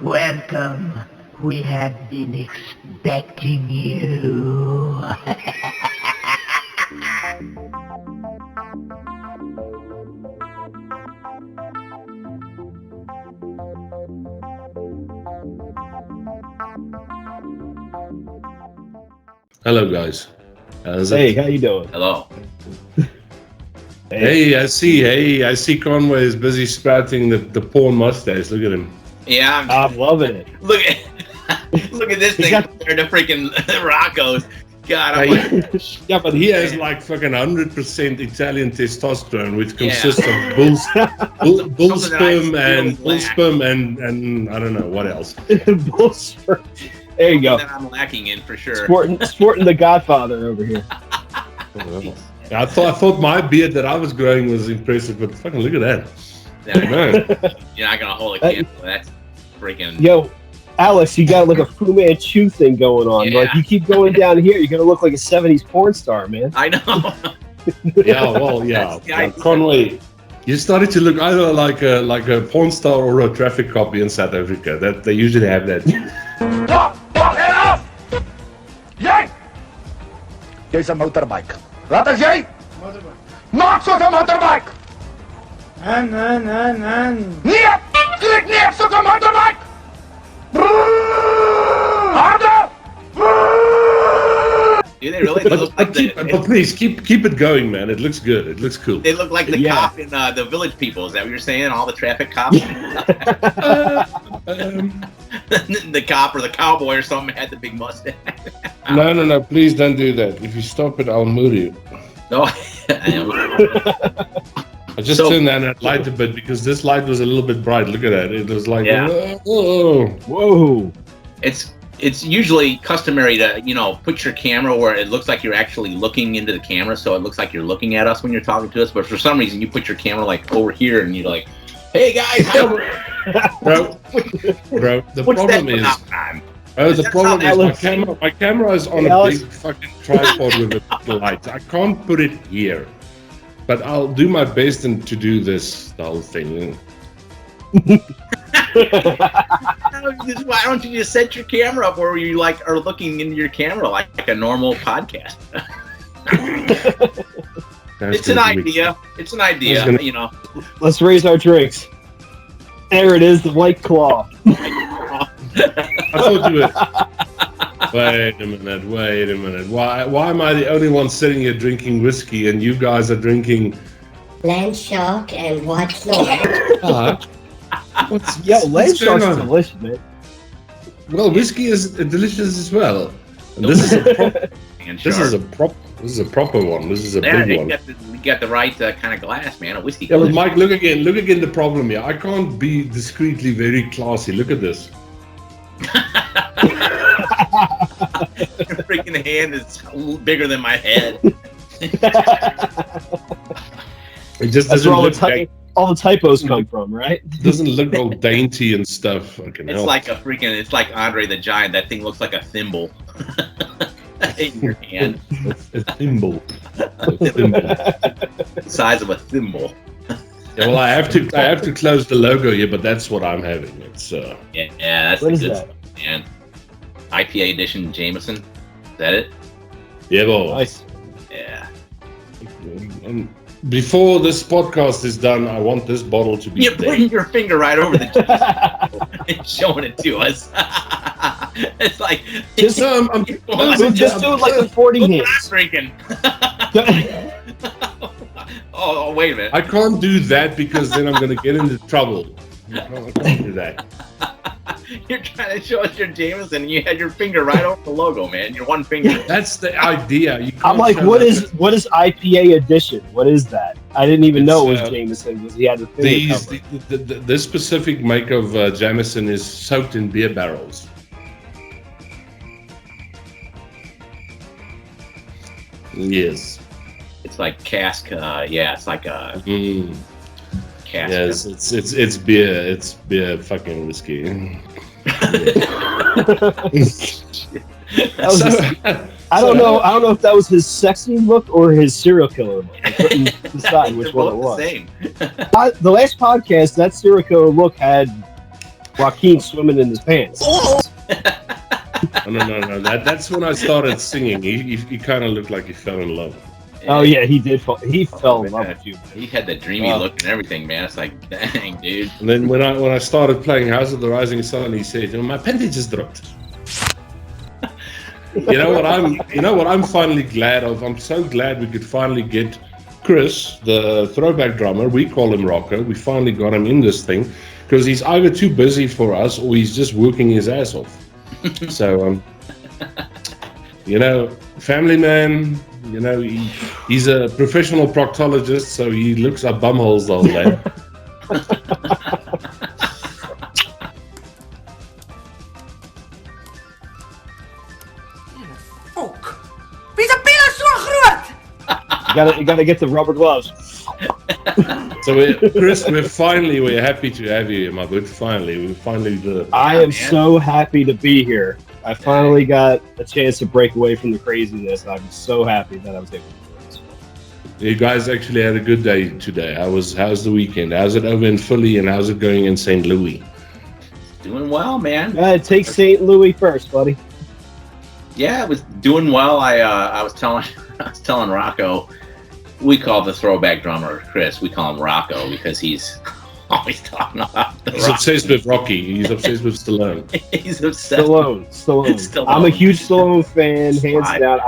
Welcome. We have been expecting you. Hello, guys. Hey, how you doing? Hello. Hey, I see Conway is busy sprouting the porn mustache. Look at him. Yeah, I'm loving it. look at this thing compared to freaking Rocko's. God, I'm like, Yeah, but he has like fucking 100% Italian testosterone, which consists of bull sperm and I don't know what else. Bull sperm. There you go. that I'm lacking in for sure. Sporting the Godfather over here. I thought my beard that I was growing was impressive, but fucking look at that. Yeah, you're not gonna hold a candle. That's freaking. Yo, Alex, you got like a Fu Manchu thing going on. Yeah. Like you keep going down here, you're gonna look like a '70s porn star, man. I know. Yeah, well, yeah. Conway, you started to look either like a porn star or a traffic cop in South Africa. That they usually have that. Stop! Head up! Jij! Jij is een motorbike. Wat is jij? Motorbike. Maak zo'n motorbike! Neer! Klik neer zo'n motorbike! Harder! Do they really? They look like But please keep it going, man. It looks good. It looks cool. they look like the cop in the Village People. Is that what you're saying? All the traffic cops. The cop or the cowboy or something had the big mustache. No. Please don't do that. If you stop it, I'll move you. No. I just turned down that light a bit because this light was a little bit bright. Look at that. It was like, Whoa. It's usually customary to, put your camera where it looks like you're actually looking into the camera, so it looks like you're looking at us when you're talking to us. But for some reason, you put your camera like over here, and you're like, "Hey guys, bro. The problem is, my camera is on a big fucking tripod with a light. I can't put it here, but I'll do my best to do the whole thing. Why don't you just set your camera up where you are looking into your camera like a normal podcast? It's an idea. It's an idea. Let's raise our drinks. There it is, the White Claw. I thought you were. Wait a minute. Why am I the only one sitting here drinking whiskey and you guys are drinking Land shark and white claw? Land shark's delicious, man. Well, whiskey is delicious as well. And this is a proper one. This is a big one. You got the right kind of glass, man. A whiskey. Yeah, but Mike, look again. The problem here. I can't be discreetly very classy. Look at this. Your freaking hand is bigger than my head. It just That's doesn't where all the typos come from, right? It doesn't look all dainty and stuff. It's like Andre the Giant. That thing looks like a thimble in your hand. A thimble. The size of a thimble. Yeah, well, I have to close the logo here, but that's what I'm having. It's yeah, that's what the is good that? stuff, man. IPA edition Jameson. Is that it? Yeah, well. Nice. Yeah. And before this podcast is done, I want this bottle to be. You're putting your finger right over the Jameson and showing it to us. It's like just do it like a 40 hands. Drinking. Oh, wait a minute. I can't do that because then I'm going to get into trouble. I can't do that. You're trying to show us your Jameson and you had your finger right over the logo, man. Your one finger. That's the idea. I'm like, what is IPA edition? What is that? I didn't even know it was Jameson. He had the thing. This specific make of Jameson is soaked in beer barrels. Yes. It's like cask. It's like a cask. Yes, it's beer. It's beer, fucking whiskey. I don't know if that was his sexy look or his serial killer look. I couldn't decide which one it was. Same. The last podcast, that serial killer look had Joaquin swimming in his pants. No. That's when I started singing. He kind of looked like he fell in love. Oh yeah, he did. He fell in love with you. He had the dreamy look and everything, man. It's like, dang, dude. And then when I started playing House of the Rising Sun, he said, "My panty just dropped." You know what I'm finally glad of? I'm so glad we could finally get Chris, the throwback drummer. We call him Rocko. We finally got him in this thing because he's either too busy for us or he's just working his ass off. So, family man. He's a professional proctologist, so he looks up bumholes all day. You gotta get the rubber gloves. So, Chris, we're happy to have you here, my bud. Finally, we finally did it. I am so happy to be here. I finally got a chance to break away from the craziness. I'm so happy that I was able to do this. You guys actually had a good day today. How's the weekend? How's it over in Philly, and how's it going in St. Louis? Doing well, man. Take St. Louis first, buddy. Yeah, it was doing well. I was telling Rocko, we call the throwback drummer Chris. We call him Rocko because he's always talking about He's obsessed with Rocky. He's obsessed with Stallone. He's obsessed. Stallone. I'm a huge Stallone fan, hands down.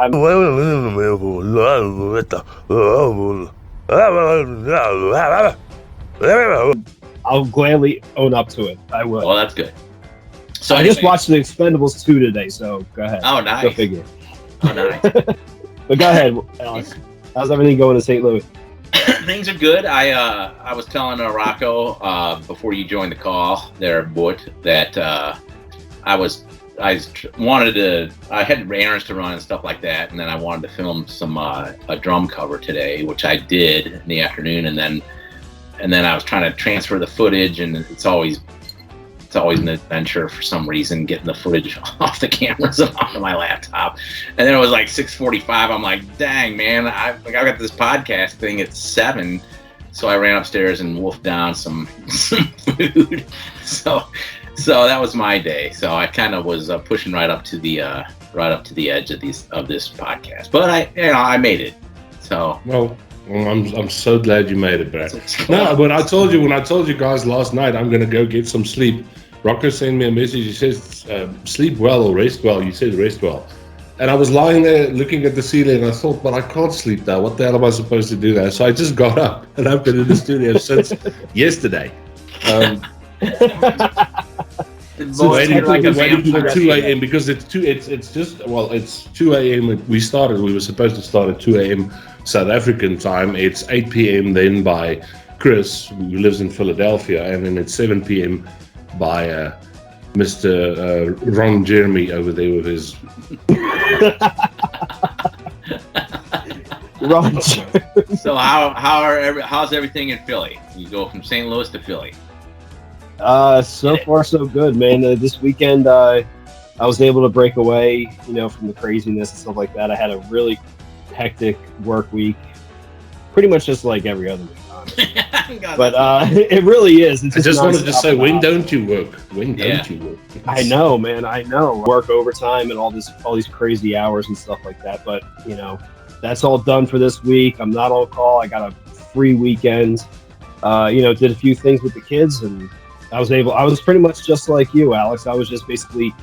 I'll gladly own up to it. I will. Well, that's good. So I just watched The Expendables 2 today, so go ahead. Oh, nice. Go figure. Oh, nice. But go ahead, Alex. How's everything going in St. Louis? Things are good. I was telling Rocko before you joined the call there, Boot, that I had errands to run and stuff like that, and then I wanted to film some a drum cover today, which I did in the afternoon, and then I was trying to transfer the footage, and it's always an adventure for some reason getting the footage off the cameras and onto my laptop. And then it was like 6:45. I'm like, dang, man, I got this podcast thing at 7. So I ran upstairs and wolfed down some food. So that was my day. So I kind of was pushing right up to the edge of this podcast. But I made it. So well, I'm so glad you made it, Brad. No, but when I told you guys last night I'm gonna go get some sleep. Rocko sent me a message. He says, sleep well or rest well. You said rest well. And I was lying there looking at the ceiling and I thought, but I can't sleep now. What the hell am I supposed to do there? So I just got up and I've been in the studio since yesterday. Waiting for 2 a.m. because it's 2 a.m. We were supposed to start at 2 a.m. South African time. It's 8 p.m. then by Chris, who lives in Philadelphia, and then it's 7 p.m. by Mr. Ron Jeremy over there with his Ron Jeremy. So how's everything in Philly? You go from St. Louis to Philly. So far so good, man. This weekend I was able to break away, from the craziness and stuff like that. I had a really hectic work week, pretty much just like every other week. But it really is. I just wanted to say, when don't you work? When don't you work? I know, man. I know. Work overtime and all these crazy hours and stuff like that. But that's all done for this week. I'm not on call. I got a free weekend. Did a few things with the kids, and I was pretty much just like you, Alex. I was just basically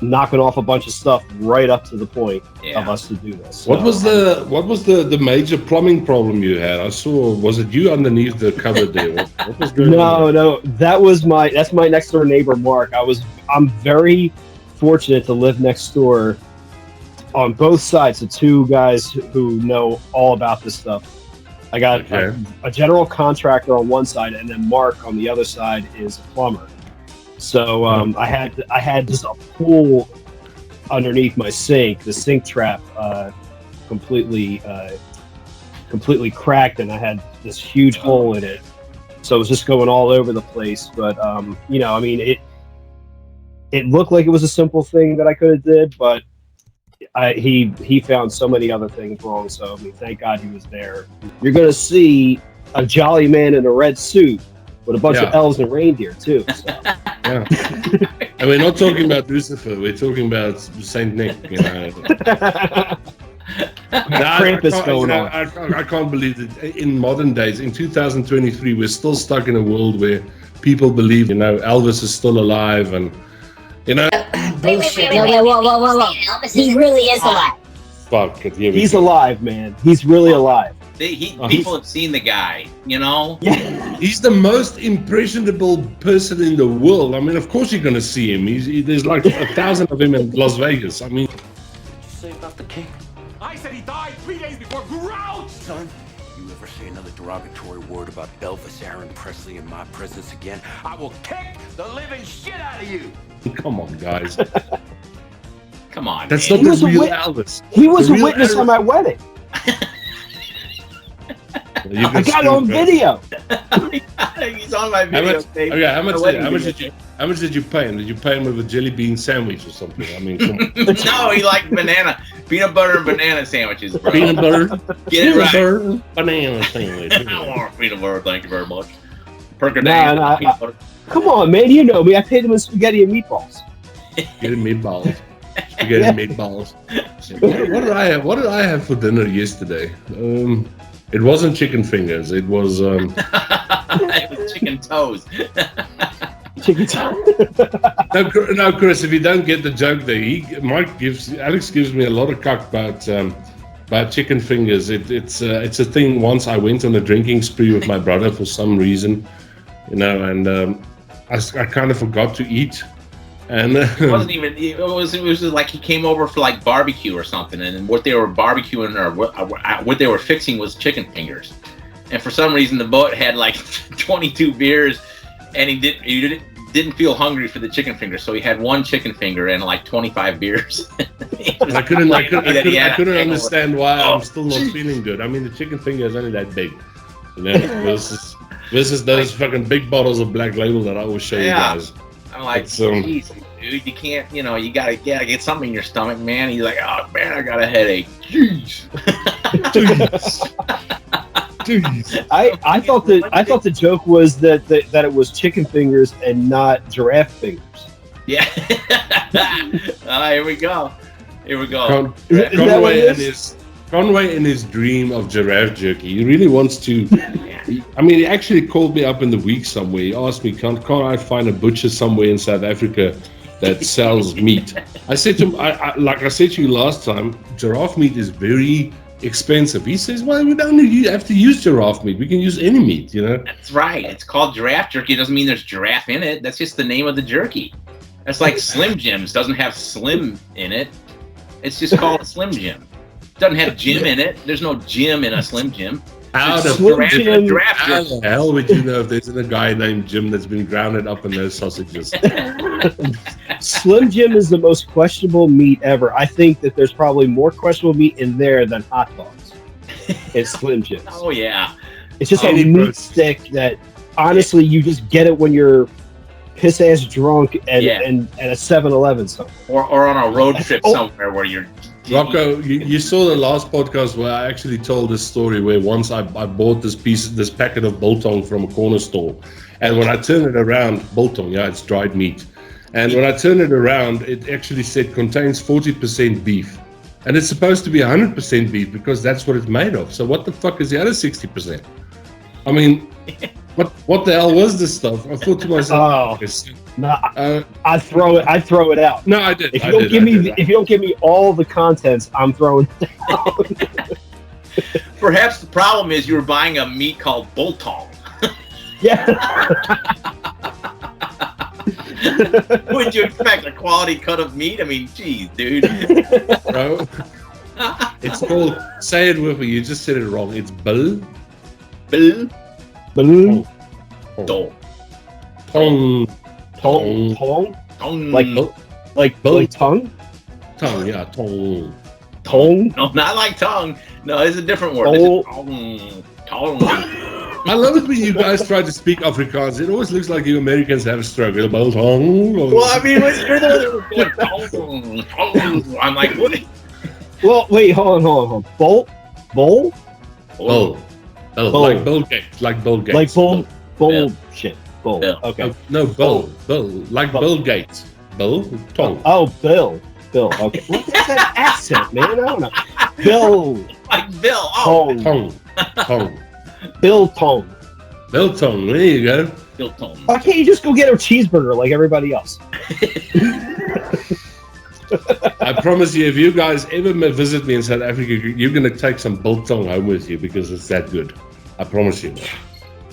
knocking off a bunch of stuff right up to the point of us to do this. What was the major plumbing problem you had? I saw, was it you underneath the cupboard there? What was going on? No, that's my next door neighbor, Mark. I'm very fortunate to live next door on both sides of two guys who know all about this stuff. I got a general contractor on one side, and then Mark on the other side is a plumber. So I had just a pool underneath my sink. The sink trap completely cracked, and I had this huge hole in it. So it was just going all over the place. But it looked like it was a simple thing that I could have did, but he found so many other things wrong. So thank God he was there. You're gonna see a jolly man in a red suit with a bunch of Yeah. elves and reindeer too. So. Yeah. And we're not talking about Lucifer. We're talking about Saint Nick. You know. Krampus going on. I can't believe that in modern days, in 2023, we're still stuck in a world where people believe, Elvis is still alive, and Bullshit. Whoa. He really is alive. fuck it. Here we He's go. alive, man. He's really alive. People have seen the guy, Yeah. He's the most impressionable person in the world. I mean, of course you're gonna see him. There's like 1,000 of him in Las Vegas. I mean, Say about the king. I said he died 3 days before Grouch! Son, you ever say another derogatory word about Elvis Aaron Presley in my presence again, I will kick the living shit out of you. come on, guys. Come on. That's man. not was the a real wit- Elvis. He was The a real witness Elvis- on my wedding. You I can got it screw on it. video. He's on my How video. much? Okay, how much did you pay him? Did you pay him with a jelly bean sandwich or something? I mean, come on. No, he liked peanut butter and banana sandwiches, bro. Peanut butter, Get it right. butter, banana sandwich. I don't want peanut butter, thank you very much. Perker Nah, peanut butter. Come on, man. You know me. I paid him in spaghetti and meatballs. Get meatballs. Spaghetti meatballs. What did I have for dinner yesterday? It wasn't chicken fingers. It was It was chicken toes. Chicken time. no, Chris. If you don't get the joke, there, Alex gives me a lot of cuck about chicken fingers. It's a thing. Once I went on a drinking spree with my brother for some reason, and I kind of forgot to eat. And It wasn't even. It was just like he came over for like barbecue or something, and what they were barbecuing or what they were fixing was chicken fingers. And for some reason, the boat had like 22 beers, and he didn't feel hungry for the chicken finger, so he had one chicken finger and like 25 beers. I couldn't Yeah. understand why I'm still not feeling good. I mean, the chicken finger is only that big, versus those fucking big bottles of Black Label that I always show you guys. I'm like, jeez, dude, you can't, you gotta get something in your stomach, man. He's like, oh man, I got a headache. Jeez. Jeez. I thought the joke was that it was chicken fingers and not giraffe fingers. Yeah. Here we go. Conway in his dream of giraffe jerky, he really wants to. I mean, he actually called me up in the week somewhere. He asked me, can't I find a butcher somewhere in South Africa that sells meat? I said to him, like I said to you last time, giraffe meat is very expensive. He says, well, we don't have to use giraffe meat. We can use any meat, That's right. It's called giraffe jerky. It doesn't mean there's giraffe in it. That's just the name of the jerky. That's like Slim Jim's. Doesn't have Slim in it. It's just called Slim Jim. Doesn't have Jim in it. There's no Jim in a Slim Jim. How It's the giraffe jerky. hell would you know if there's a guy named Jim that's been grounded up in those sausages? Slim Jim is the most questionable meat ever. I think that there's probably more questionable meat in there than hot dogs. It's Slim Jims. Oh yeah. It's just a Any meat protein. stick that honestly you just get it when you're piss ass drunk and at a 7-Eleven somewhere. Or on a road trip somewhere where you're. Rocko, you saw the last podcast where I actually told this story where once I bought this packet of biltong from a corner store, and when I turned it around, biltong, it's dried meat, and when I turned it around, it actually said contains 40% beef, and it's supposed to be 100% beef because that's what it's made of. So what the fuck is the other 60%? I mean, what the hell was this stuff? I thought to myself, I'd throw it out. No, I did. If you don't give me all the contents, I'm throwing it out. Perhaps the problem is you were buying a meat called biltong. Yeah. Would you expect a quality cut of meat? I mean, geez, dude. Bro, it's called. Say it with me. You just said it wrong. It's Bill. Balloon. Dong. Tong. Tong. Like tongue? Tongue, yeah, tongue. Tongue? No, not like tongue. No, it's a different word. Oh. Tongue. I love it when you guys try to speak Afrikaans. It always looks like you Americans have a struggle about tongue. Well, I mean, you're the one that tongue. I'm like, what? Well, wait, hold on. Bowl? Oh, like Bill Gates. Like bowl? Bullshit. Bull. Bill. Okay. No, Bill. Like Bill Gates. Bill Tong. Oh, Bill. Okay. What is that accent, man? I don't know. Bill. Like Bill. Oh, Tong. Bill Tong. Bill Tong. There you go. Bill Tong. Why can't you just go get a cheeseburger like everybody else? I promise you, if you guys ever visit me in South Africa, you're going to take some biltong home with you because it's that good. I promise you.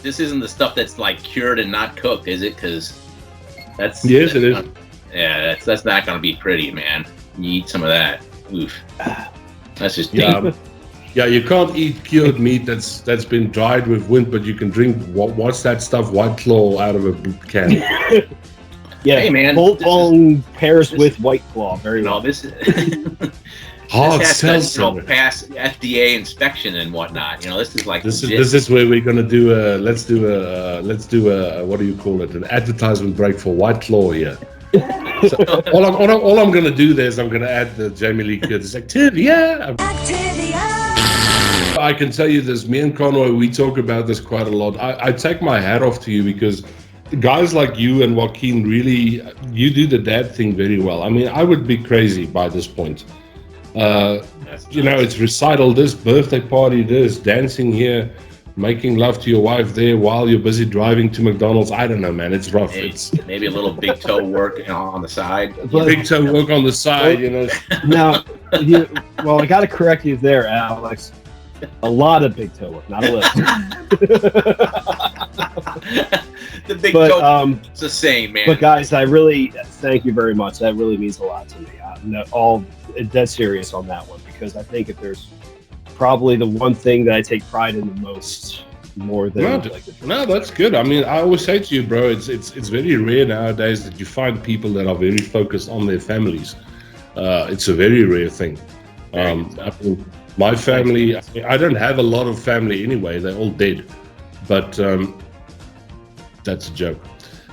This isn't the stuff that's like cured and not cooked, is it? Because that's Yes, it is. Yeah, that's not gonna be pretty, man. You eat some of that. Oof. That's just Yeah, yeah. You can't eat cured meat that's been dried with wind, but you can drink what's that stuff? White Claw out of a can. Yeah, Hey, man, biltong pairs with White Claw. Very well. this is Hard this has to, seltzer. pass FDA inspection and whatnot. This is like This legit. is where we're gonna do a let's do a what do you call it? An advertisement break for White Claw here. So all I'm gonna do there is I'm gonna add the Jamie Lee Curtis Activia. I can tell you this, me and Conroy, we talk about this quite a lot. I take my hat off to you because guys like you and Joaquin really, you do the dad thing very well. I mean, I would be crazy by this point. It's recital this, birthday party this, dancing here, making love to your wife there while you're busy driving to McDonald's. I don't know, man. It's rough. Maybe a little big toe work on the side. Big toe work on the side, Now, well, I got to correct you there, Alex. A lot of big toe work, not a little. The big toe, it's the same, man. But guys, I really thank you very much. That really means a lot to me. I'm all dead serious on that one because I think if there's probably the one thing that I take pride in the most, more than no, that's good. I mean, I always say to you, bro, it's very rare nowadays that you find people that are very focused on their families. It's a very rare thing. I mean, my family, I don't have a lot of family anyway. They're all dead, but that's a joke.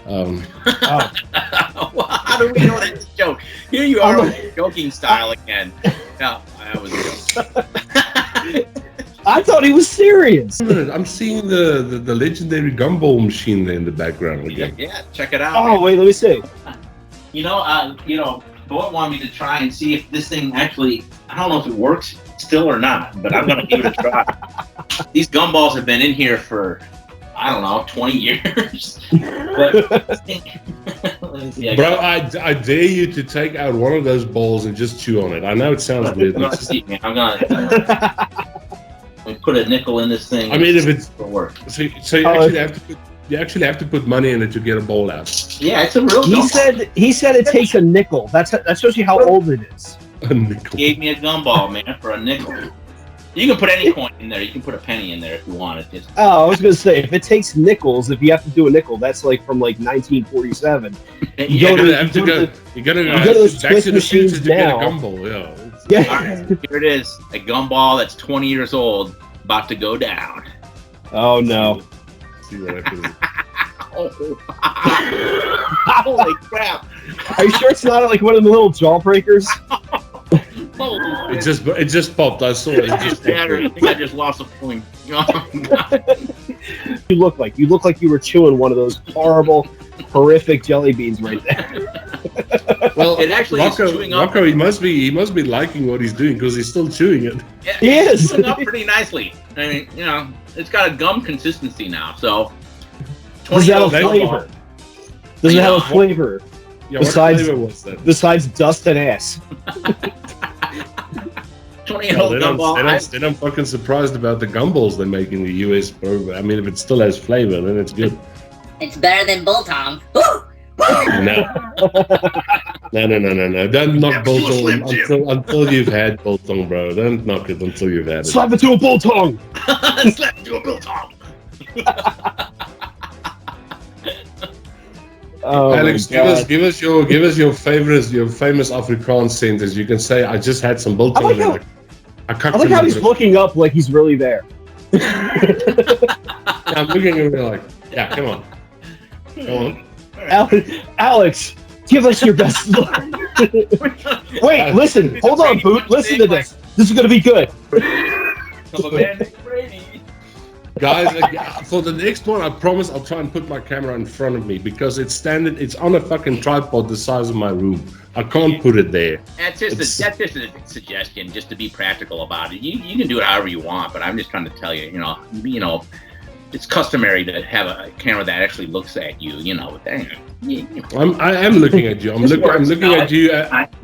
How do we know that's a joke? Here you are with joking style again. No, that was a joke. I thought he was serious. I'm seeing the legendary gumball machine there in the background again. Yeah, check it out. Oh, wait, let me see. Boy wanted me to try and see if this thing actually, I don't know if it works still or not, but I'm going to give it a try. These gumballs have been in here for, I don't know, 20 years. Bro, I dare you to take out one of those balls and just chew on it. I know it sounds weird. Let's see, man. I'm going to put a nickel in this thing. I mean, if it's work. So you actually have to put money in it to get a ball out. Yeah, it's a real. He said it takes a nickel. That shows you how old it is. A nickel. He gave me a gumball, man, for a nickel. You can put any coin in there. You can put a penny in there if you want it. Just... Oh, I was gonna say if it takes nickels, if you have to do a nickel, that's like from like 1947. You're gonna go to the Twist machines to get a gumball. Yeah. All right, here it is, a gumball that's 20 years old, about to go down. Oh no. See what I can do. Holy crap! Are you sure it's not like one of the little jawbreakers? It just popped. I saw it. It just shattered. I think I just lost a point. You look like you were chewing one of those horrible, horrific jelly beans right there. Well, it actually Rocko, is chewing up. Rocko, he must be liking what he's doing because he's still chewing it. Yeah, he is chewing up pretty nicely. I mean, it's got a gum consistency now. So, does it have a flavor? Does it have a flavor? Yeah, what flavor was that? Besides dust and ass. 20-year-old gumball. Then I'm fucking surprised about the gumballs they make in the US, bro. I mean, if it still has flavor, then it's good. It's better than biltong. No. Don't knock biltong until you've had biltong, bro. Don't knock it until you've had it. Slap it to a biltong. Slap it to a biltong. Alex, give us your famous Afrikaans sentence. You can say, "I just had some biltong." I like how he's looking up like he's really there. I'm looking at him like, yeah, come on. Alex, give us your best look. Wait, listen, hold on, Boot. Listen to this. This is gonna be good. Guys, for the next one, I promise I'll try and put my camera in front of me because it's standard. It's on a fucking tripod the size of my room. I can't put it there. That's just a suggestion, just to be practical about it. You can do it however you want, but I'm just trying to tell you, you know, it's customary to have a camera that actually looks at you. You know, I am looking at you. I'm looking at you.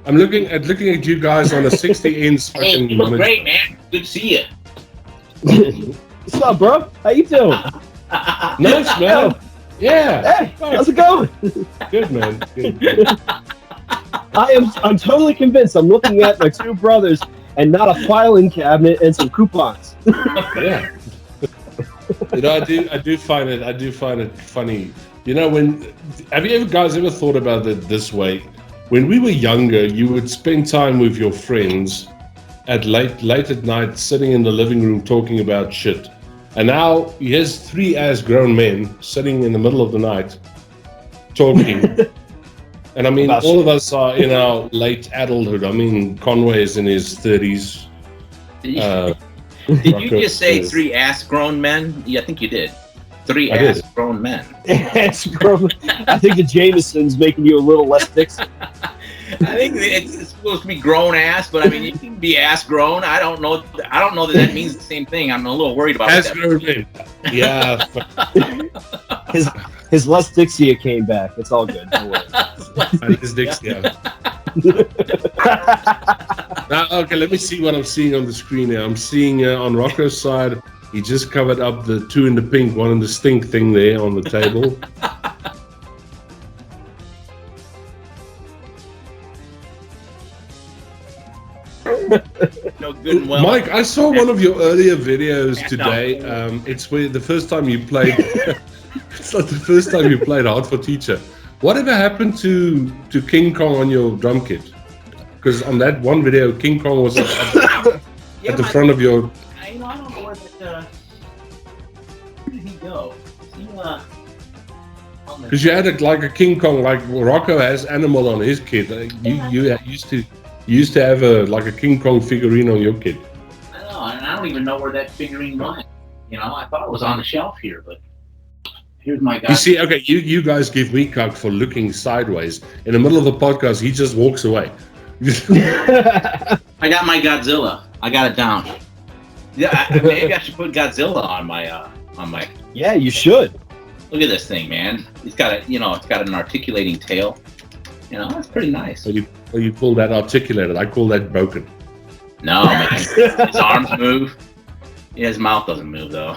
I'm looking at you guys on a 60-inch Hey, fucking you look monitor. great, man. Good to see you. What's up, bro? How you doing? Nice, man. Yeah. Hey, how's it going? Good, man. Good. I'm totally convinced. I'm looking at my two brothers and not a filing cabinet and some coupons. Yeah. You know, I do find it funny. You know, have you guys ever thought about it this way? When we were younger, you would spend time with your friends at late at night, sitting in the living room talking about shit. And now here's 3 as grown men sitting in the middle of the night talking. And I mean, all of us are in our late adulthood. I mean, Conway is in his 30s. Did you just say 3 ass grown men? Yeah, I think you did. 3 ass grown men. I think the Jameson's making you a little less Dixon. I think it's supposed to be grown ass, but I mean, you can be ass grown. I don't know that means the same thing. I'm a little worried about Ass that. grown men. Yeah. His Les Dixia came back. It's all good. Don't worry. His dick's yeah. Now, okay, let me see what I'm seeing on the screen here. I'm seeing on Rocko's side, he just covered up the 2 in the pink, 1 in the stink thing there on the table. No good and well. Mike, I saw one of your earlier videos today. It's where the first time you played. It's not the first time you played Hard for Teacher. Whatever happened to King Kong on your drum kit? Because on that one video, King Kong was at the front of your. I don't know where that. Where did he go? Because you had a King Kong, like Rocko has Animal on his kit. You used to have a King Kong figurine on your kit. I know, and I don't even know where that figurine went. You know, I thought it was on the shelf here, but here's my guy. You see, okay, you guys give me cuck for looking sideways. In the middle of the podcast, he just walks away. I got my Godzilla. I got it down. Yeah, maybe I should put Godzilla on my. Yeah, you should. Look at this thing, man. It's got it's got an articulating tail. You know, that's pretty nice. So you call that articulated? I call that broken. No, man. His arms move. Yeah, his mouth doesn't move though.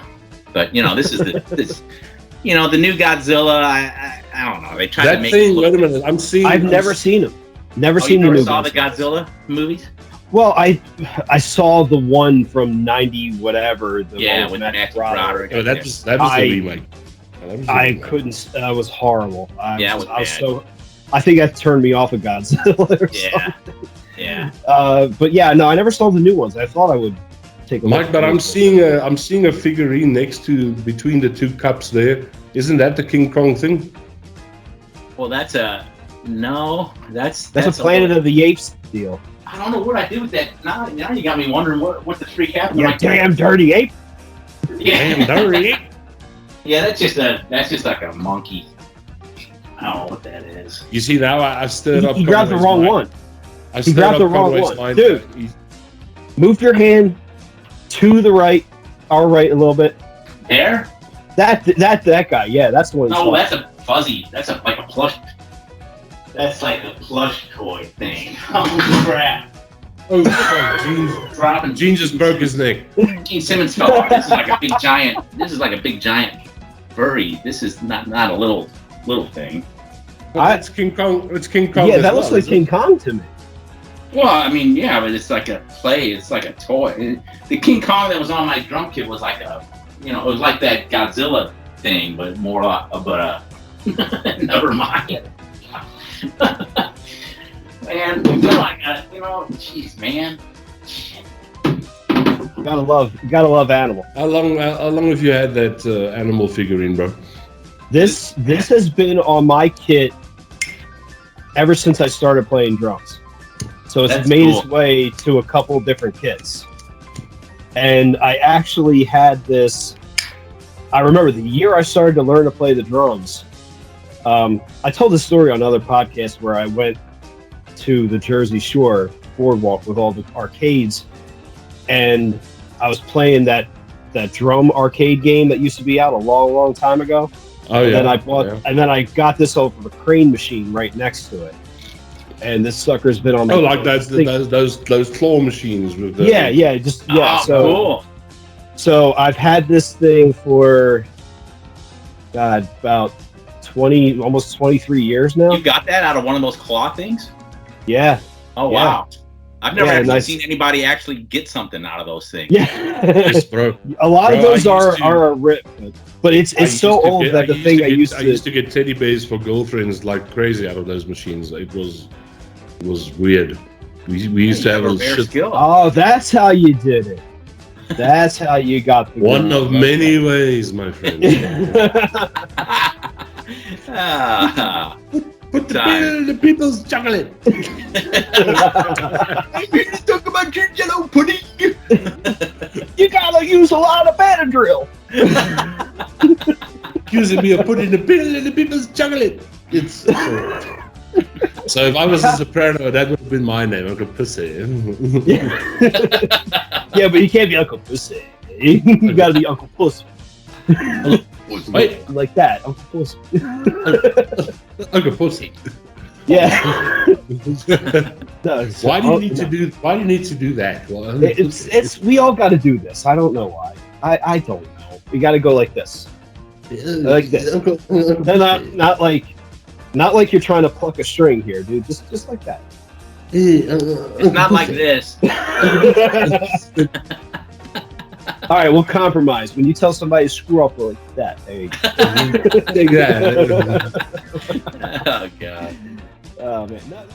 But this is the new Godzilla. I don't know. They tried to make thing. Wait a minute. I've never seen him. Never seen the new. Saw the Godzilla movies? Well, I saw the one from 90 whatever. With Matt Broderick. Oh, that was the remake. I couldn't. That was horrible. It was bad. I think that turned me off of Godzilla. Something. Yeah. But yeah, no, I never saw the new ones. I thought I would take a look. Mike, but I'm seeing a figurine between the 2 cups there. Isn't that the King Kong thing? Well, that's a Planet of the Apes deal. I don't know what I did with that. Now you got me wondering what the freak happened. You damn dirty ape. Yeah. Damn dirty ape. Yeah, that's just like a monkey. I don't know what that is. You see, now I stirred up. You grabbed the wrong one. He grabbed the wrong one. Dude, move your hand to the right, our right a little bit. There? That guy, yeah, that's the one. No, that's a fuzzy. That's like a plush. That's like a plush toy thing. Oh crap! Oh, fuck, Dropping. Gene just broke his neck. Gene Simmons fell off. This is like a big giant. This is like a big giant furry. This is not a little thing. It's King Kong. It's King Kong. Yeah, that looks like King Kong to me. Well, I mean, yeah, but it's like a play. It's like a toy. The King Kong that was on my drum kit was like it was like that Godzilla thing, but more never mind. Man, jeez, man. Shit. Gotta love animal. How long have you had that animal figurine, bro? This has been on my kit ever since I started playing drums. So it's made its way to a couple different kits. And I actually had this I remember the year I started to learn to play the drums. I told this story on other podcasts where I went to the Jersey Shore boardwalk with all the arcades, and I was playing that drum arcade game that used to be out a long time ago. Oh yeah. And I bought, and then I got this over the crane machine right next to it, and this sucker's been on. Like those claw machines with the. Yeah. Oh, so cool. So I've had this thing for about 20, almost 23 years now. You got that out of one of those claw things? Yeah. Oh wow. I've never actually nice. seen anybody actually get something out of those things. Yeah. Yes, bro. A lot of those I used to- are a rip, but it's so old that the thing I used to get teddy bears for girlfriends like crazy out of those machines. It was weird. We used to have a rare shit. skill. Oh, that's how you did it. That's how you got the One girl. of many ways, my friend. Put the beer in the people's chocolate. I'm here to talk about your yellow pudding. You gotta use a lot of Benadryl. Accusing me of putting the beer in the people's chocolate. It's so if I was a soprano, that would have been my name, Uncle Pussy. Yeah, but you can't be Uncle Pussy. You gotta be Uncle Pussy. Wait, Like that, Uncle Pussy. Uncle Pussy. Yeah. No, so- Why do you need to do? Why do you need to do that? Well, It's we all got to do this. I don't know why. I don't know. We got to go like this. Like this. No, not like you're trying to pluck a string here, dude. Just like that. It's not like this. All right, we'll compromise. When you tell somebody to screw up like that, there you go. Take that. Oh god. Oh man. No.